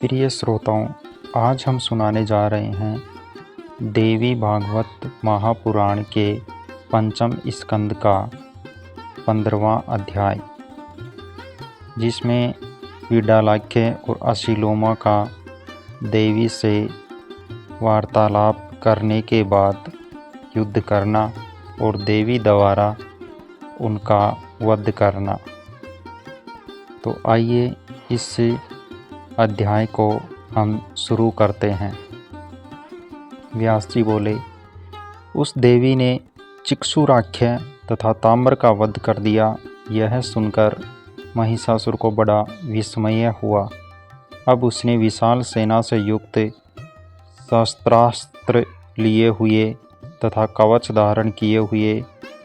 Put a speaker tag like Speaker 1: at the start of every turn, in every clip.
Speaker 1: प्रिय श्रोताओं, आज हम सुनाने जा रहे हैं देवी भागवत महापुराण के पंचम स्कंद का 15वां अध्याय, जिसमें विडालाख्य और असीलोमा का देवी से वार्तालाप करने के बाद युद्ध करना और देवी द्वारा उनका वध करना। तो आइए इस अध्याय को हम शुरू करते हैं। व्यास जी बोले, उस देवी ने चिक्षुराख्य तथा ताम्र का वध कर दिया। यह सुनकर महिषासुर को बड़ा विस्मय हुआ। अब उसने विशाल सेना से युक्त शस्त्रास्त्र लिए हुए तथा कवच धारण किए हुए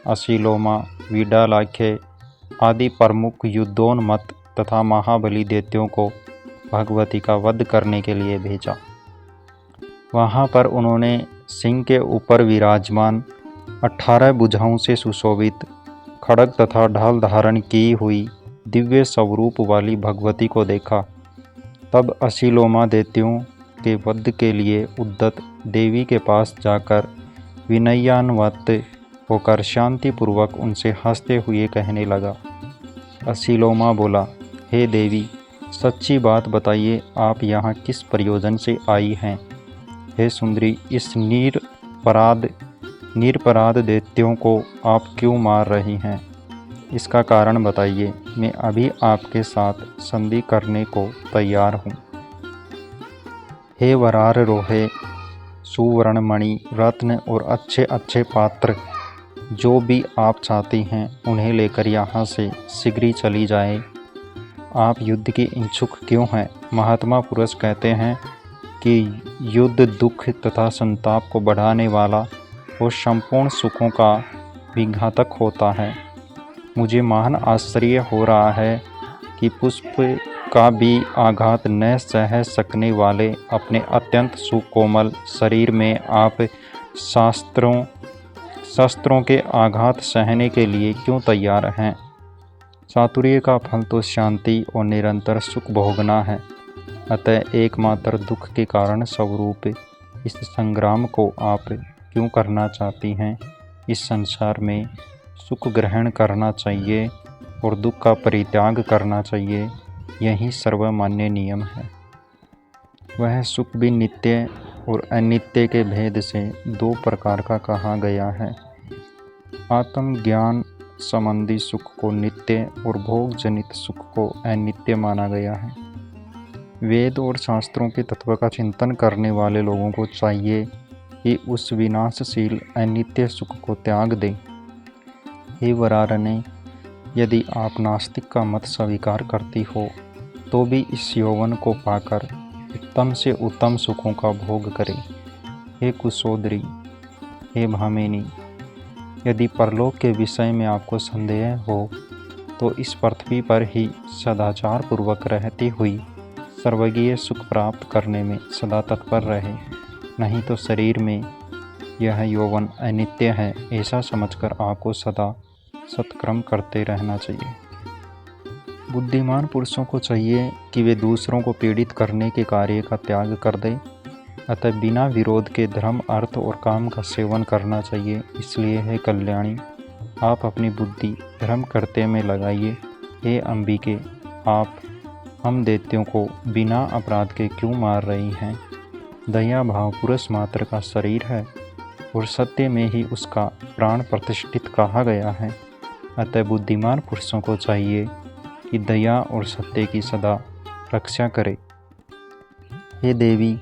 Speaker 1: असीलोमा, विडालाख्य आदि प्रमुख युद्धोन्मत्त तथा महाबली दैत्यों को भगवती का वध करने के लिए भेजा। वहाँ पर उन्होंने सिंह के ऊपर विराजमान 18 भुजाओं से सुशोभित खड्ग तथा ढाल धारण की हुई दिव्य स्वरूप वाली भगवती को देखा। तब असीलोमा दैत्यों के वध के लिए उद्यत देवी के पास जाकर विनयान्वित होकर शांतिपूर्वक उनसे हंसते हुए कहने लगा। असीलोमा बोला, हे देवी, सच्ची बात बताइए, आप यहाँ किस प्रयोजन से आई हैं? हे सुंदरी, इस निरपराध दैत्यों को आप क्यों मार रही हैं? इसका कारण बताइए। मैं अभी आपके साथ संधि करने को तैयार हूँ। हे वरार रोहे, सुवर्ण मणि, रत्न और अच्छे अच्छे पात्र, जो भी आप चाहती हैं उन्हें लेकर यहाँ से शीघ्र चली जाए। आप युद्ध की इच्छुक क्यों हैं? महात्मा पुरुष कहते हैं कि युद्ध दुख तथा संताप को बढ़ाने वाला और संपूर्ण सुखों का विघातक होता है। मुझे महान आश्चर्य हो रहा है कि पुष्प का भी आघात न सह सकने वाले अपने अत्यंत सुकोमल शरीर में आप शस्त्रों के आघात सहने के लिए क्यों तैयार हैं? चातुर्य का फल तो शांति और निरंतर सुख भोगना है। अतः एकमात्र दुख के कारण स्वरूप इस संग्राम को आप क्यों करना चाहती हैं? इस संसार में सुख ग्रहण करना चाहिए और दुख का परित्याग करना चाहिए। यही सर्वमान्य नियम है। वह सुख भी नित्य और अनित्य के भेद से दो प्रकार का कहा गया है। आत्मज्ञान संबंधी सुख को नित्य और भोग जनित सुख को अनित्य माना गया है। वेद और शास्त्रों के तत्व का चिंतन करने वाले लोगों को चाहिए कि उस विनाशशील अनित्य सुख को त्याग दें। हे वरारने, यदि आप नास्तिक का मत स्वीकार करती हो तो भी इस यौवन को पाकर उत्तम से उत्तम सुखों का भोग करें। हे कुशोदरी, हे भामिनी, यदि परलोक के विषय में आपको संदेह हो तो इस पृथ्वी पर ही सदाचार पूर्वक रहती हुई सर्वगीय सुख प्राप्त करने में सदा तत्पर रहे। नहीं तो शरीर में यह यौवन अनित्य है, ऐसा समझकर आपको सदा सत्कर्म करते रहना चाहिए। बुद्धिमान पुरुषों को चाहिए कि वे दूसरों को पीड़ित करने के कार्य का त्याग कर दें। अतः बिना विरोध के धर्म, अर्थ और काम का सेवन करना चाहिए। इसलिए हे कल्याणी, आप अपनी बुद्धि धर्म करते में लगाइए। हे अंबिके, आप हम दैत्यों को बिना अपराध के क्यों मार रही हैं? दया भाव पुरुष मात्र का शरीर है और सत्य में ही उसका प्राण प्रतिष्ठित कहा गया है। अतः बुद्धिमान पुरुषों को चाहिए कि दया और सत्य की सदा रक्षा करें। हे देवी,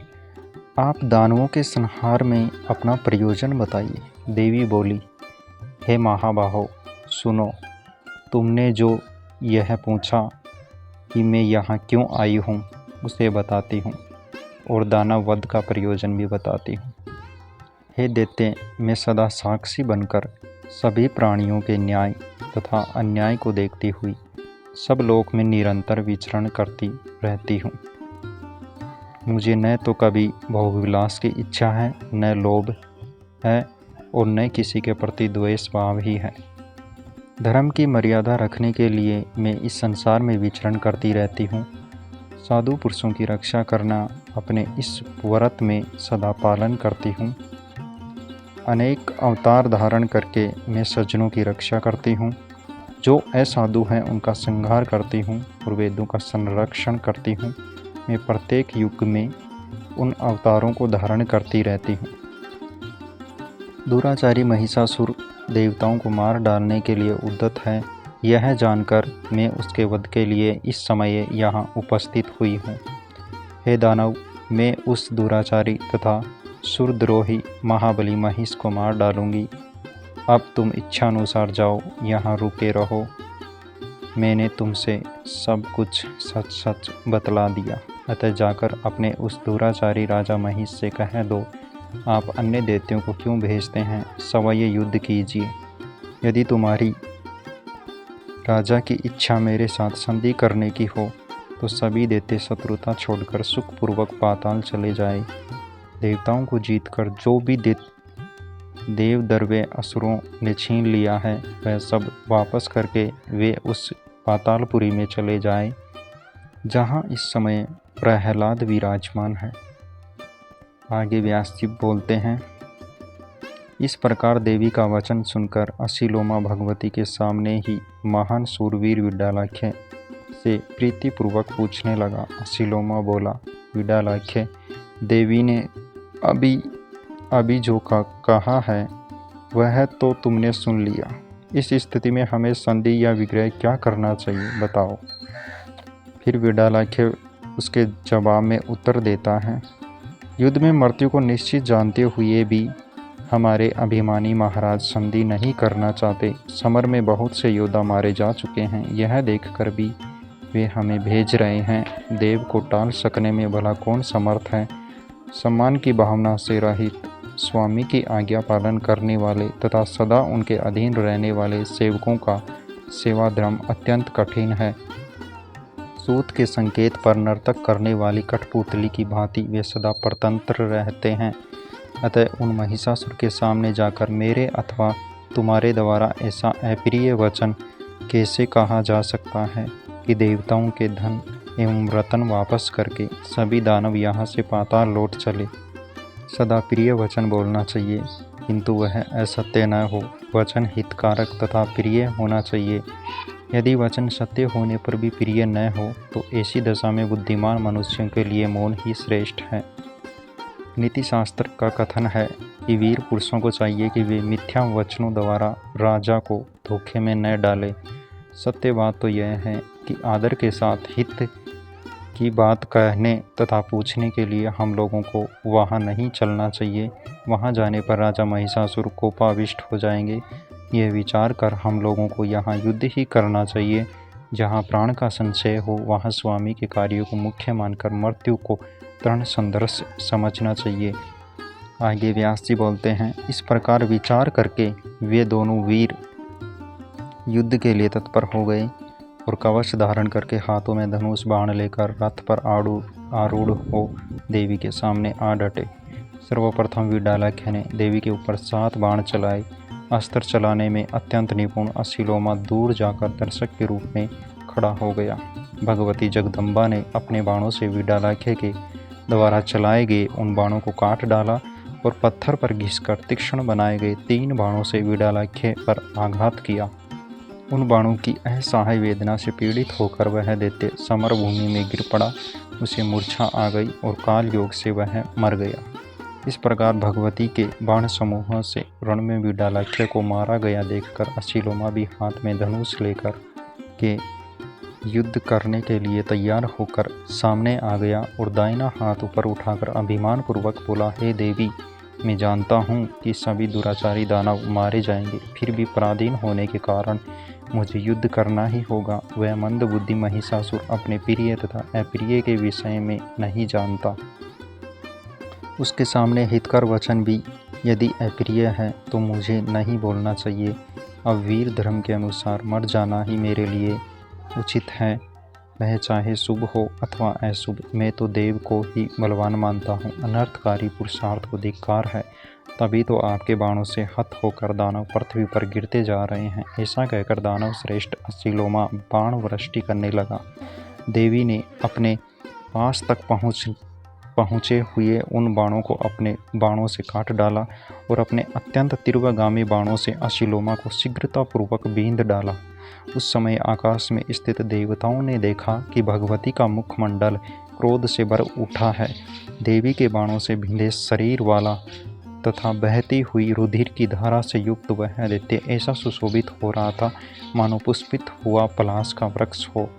Speaker 1: आप दानवों के संहार में अपना प्रयोजन बताइए। देवी बोली, हे महाबाहो, सुनो, तुमने जो यह पूछा कि मैं यहाँ क्यों आई हूँ, उसे बताती हूँ और दानव वध का प्रयोजन भी बताती हूँ। हे दैत्य, मैं सदा साक्षी बनकर सभी प्राणियों के न्याय तथा अन्याय को देखती हुई सब लोक में निरंतर विचरण करती रहती हूँ। मुझे न तो कभी भोगविलास की इच्छा है, न लोभ है और न किसी के प्रति द्वेष भाव ही है। धर्म की मर्यादा रखने के लिए मैं इस संसार में विचरण करती रहती हूँ। साधु पुरुषों की रक्षा करना अपने इस व्रत में सदा पालन करती हूँ। अनेक अवतार धारण करके मैं सज्जनों की रक्षा करती हूँ। जो असाधु हैं उनका संहार करती हूँ और वेदों का संरक्षण करती हूँ। मैं प्रत्येक युग में उन अवतारों को धारण करती रहती हूँ। दुराचारी महिषासुर देवताओं को मार डालने के लिए उद्यत है। यह जानकर मैं उसके वध के लिए इस समय यहाँ उपस्थित हुई हूँ। हे दानव, मैं उस दुराचारी तथा सुरद्रोही महाबली महिष को मार डालूंगी। अब तुम इच्छानुसार जाओ, यहाँ रुके रहो। मैंने तुमसे सब कुछ सच सच बतला दिया। अतः जाकर अपने उस दुराचारी राजा महिष से कह दो, आप अन्य दैत्यों को क्यों भेजते हैं? स्वयं युद्ध कीजिए। यदि तुम्हारी राजा की इच्छा मेरे साथ संधि करने की हो तो सभी दैत्य शत्रुता छोड़कर सुखपूर्वक पाताल चले जाए। देवताओं को जीतकर जो भी देव दर्वे असुरों ने छीन लिया है वह सब वापस करके वे उस पातालपुरी में चले जाए जहाँ इस समय प्रहलाद विराजमान है। आगे व्यास जी बोलते हैं, इस प्रकार देवी का वचन सुनकर असीलोमा भगवती के सामने ही महान सूरवीर विड्डालाख्य से प्रीतिपूर्वक पूछने लगा। असीलोमा बोला, विड्डालाख्य, देवी ने अभी जो कहा है वह तो तुमने सुन लिया। इस स्थिति में हमें संधि या विग्रह क्या करना चाहिए, बताओ। फिर विड्डालाख्य उसके जवाब में उत्तर देता है, युद्ध में मृत्यु को निश्चित जानते हुए भी हमारे अभिमानी महाराज संधि नहीं करना चाहते। समर में बहुत से योद्धा मारे जा चुके हैं। यह देखकर भी वे हमें भेज रहे हैं। देव को टाल सकने में भला कौन समर्थ है। सम्मान की भावना से रहित, स्वामी की आज्ञा पालन करने वाले तथा सदा उनके अधीन रहने वाले सेवकों का सेवा धर्म अत्यंत कठिन है। सूत के संकेत पर नर्तक करने वाली कठपुतली की भांति वे सदा परतंत्र रहते हैं। अतः उन महिषासुर के सामने जाकर मेरे अथवा तुम्हारे द्वारा ऐसा अप्रिय वचन कैसे कहा जा सकता है कि देवताओं के धन एवं रतन वापस करके सभी दानव यहाँ से पाताल लौट चले। सदा प्रिय वचन बोलना चाहिए, किंतु वह असत्य न हो। वचन हितकारक तथा प्रिय होना चाहिए। यदि वचन सत्य होने पर भी प्रिय न हो तो ऐसी दशा में बुद्धिमान मनुष्यों के लिए मौन ही श्रेष्ठ है। नीति शास्त्र का कथन है कि वीर पुरुषों को चाहिए कि वे मिथ्या वचनों द्वारा राजा को धोखे में न डालें। सत्य बात तो यह है कि आदर के साथ हित की बात कहने तथा पूछने के लिए हम लोगों को वहाँ नहीं चलना चाहिए। वहाँ जाने पर राजा महिषासुर कोपाविष्ट हो जाएंगे। यह विचार कर हम लोगों को यहाँ युद्ध ही करना चाहिए। जहाँ प्राण का संशय हो वहाँ स्वामी के कार्यों को मुख्य मानकर मृत्यु को तृण संदर्श समझना चाहिए। आगे व्यास जी बोलते हैं, इस प्रकार विचार करके वे दोनों वीर युद्ध के लिए तत्पर हो गए और कवच धारण करके हाथों में धनुष बाण लेकर रथ पर आरूढ़ हो देवी के सामने आ डटे। सर्वप्रथम विड्डालाख्य ने देवी के ऊपर 7 बाण चलाए। अस्त्र चलाने में अत्यंत निपुण असीलोमा दूर जाकर दर्शक के रूप में खड़ा हो गया। भगवती जगदम्बा ने अपने बाणों से विड्डालाख्य के द्वारा चलाए गए उन बाणों को काट डाला और पत्थर पर घिसकर तीक्ष्ण बनाए गए 3 बाणों से विड्डालाख्य पर आघात किया। उन बाणों की असहाय वेदना से पीड़ित होकर वह दैत्य समर भूमि में गिर पड़ा। उसे मूर्छा आ गई और काल योग से वह मर गया। इस प्रकार भगवती के बाण समूह से रण में विड्डालाख्य को मारा गया देखकर असीलोमा भी हाथ में धनुष लेकर के युद्ध करने के लिए तैयार होकर सामने आ गया और दाहिना हाथ ऊपर उठाकर अभिमान पूर्वक बोला, हे देवी, मैं जानता हूँ कि सभी दुराचारी दानव मारे जाएंगे, फिर भी पराधीन होने के कारण मुझे युद्ध करना ही होगा। वह मंदबुद्धि महिषासुर अपने प्रिय तथा अप्रिय के विषय में नहीं जानता। उसके सामने हितकर वचन भी यदि अप्रिय है तो मुझे नहीं बोलना चाहिए। अब वीर धर्म के अनुसार मर जाना ही मेरे लिए उचित है, वह चाहे शुभ हो अथवा अशुभ। मैं तो देव को ही बलवान मानता हूँ। अनर्थकारी पुरुषार्थ को धिक्कार है। तभी तो आपके बाणों से हत होकर दानव पृथ्वी पर गिरते जा रहे हैं। ऐसा कहकर दानव श्रेष्ठ असीलोमा बाण वृष्टि करने लगा। देवी ने अपने पास तक पहुँचे हुए उन बाणों को अपने बाणों से काट डाला और अपने अत्यंत तीव्रगामी बाणों से असीलोमा को शीघ्रतापूर्वक बींध डाला। उस समय आकाश में स्थित देवताओं ने देखा कि भगवती का मुखमंडल क्रोध से भर उठा है। देवी के बाणों से भिंधे शरीर वाला तथा बहती हुई रुधिर की धारा से युक्त वह दैत्य ऐसा सुशोभित हो रहा था मानो पुष्पित हुआ पलाश का वृक्ष हो।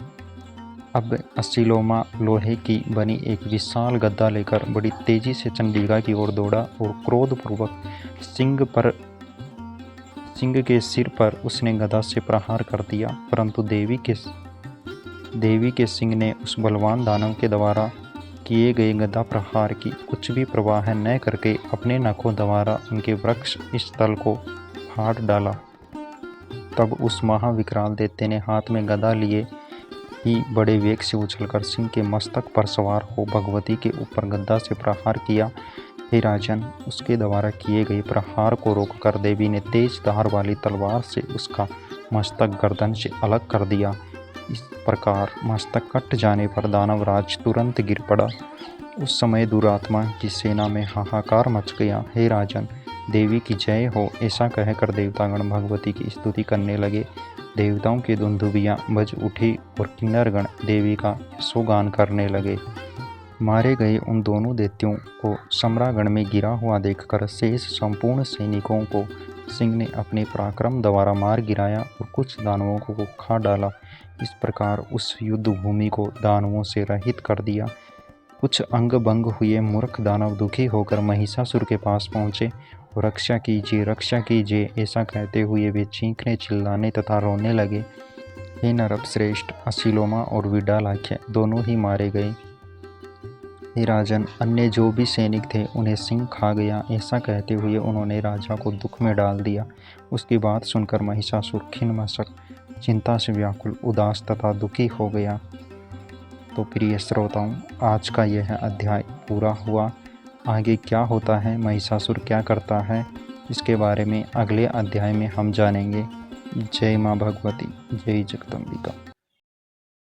Speaker 1: अब असीलोमा लोहे की बनी एक विशाल गद्दा लेकर बड़ी तेजी से चंडिका की ओर दौड़ा और क्रोधपूर्वक सिंह के सिर पर उसने गदा से प्रहार कर दिया, परंतु देवी के सिंह ने उस बलवान दानव के द्वारा किए गए गदा प्रहार की कुछ भी परवाह न करके अपने नखों द्वारा उनके वृक्ष स्थल को फाड़ डाला। तब उस महाविकराल दैत्य ने हाथ में गदा लिए ही बड़े वेग से उछलकर सिंह के मस्तक पर सवार हो भगवती के ऊपर गदा से प्रहार किया। हे राजन, उसके द्वारा किए गए प्रहार को रोककर देवी ने तेज धार वाली तलवार से उसका मस्तक गर्दन से अलग कर दिया। इस प्रकार मस्तक कट जाने पर दानवराज तुरंत गिर पड़ा। उस समय दुरात्मा की सेना में हाहाकार मच गया। हे राजन, देवी की जय हो, ऐसा कहकर देवतागण भगवती की स्तुति करने लगे। देवताओं की दुंदुभियाँ बज उठी और किन्नरगण देवी का यशोगान करने लगे। मारे गए उन दोनों दैत्यों को सम्रागण में गिरा हुआ देखकर शेष संपूर्ण सैनिकों को सिंह ने अपने पराक्रम द्वारा मार गिराया और कुछ दानवों को खा डाला। इस प्रकार उस युद्ध भूमि को दानवों से रहित कर दिया। कुछ अंग भंग हुए मूर्ख दानव दुखी होकर महिषासुर के पास पहुँचे और रक्षा कीजिए ऐसा कहते हुए वे चीखने चिल्लाने तथा रोने लगे। हे नरप श्रेष्ठ, असीलोमा और विडालाख्य दोनों ही मारे गए। हे राजन, अन्य जो भी सैनिक थे उन्हें सिंह खा गया, ऐसा कहते हुए उन्होंने राजा को दुख में डाल दिया। उसकी बात सुनकर महिषासुर खिन्नमस्तक, चिंता से व्याकुल, उदास तथा दुखी हो गया। तो प्रिय श्रोताओं, आज का यह अध्याय पूरा हुआ। आगे क्या होता है, महिषासुर क्या करता है, इसके बारे में अगले अध्याय में हम जानेंगे। जय माँ भगवती, जय जगदम्बिका।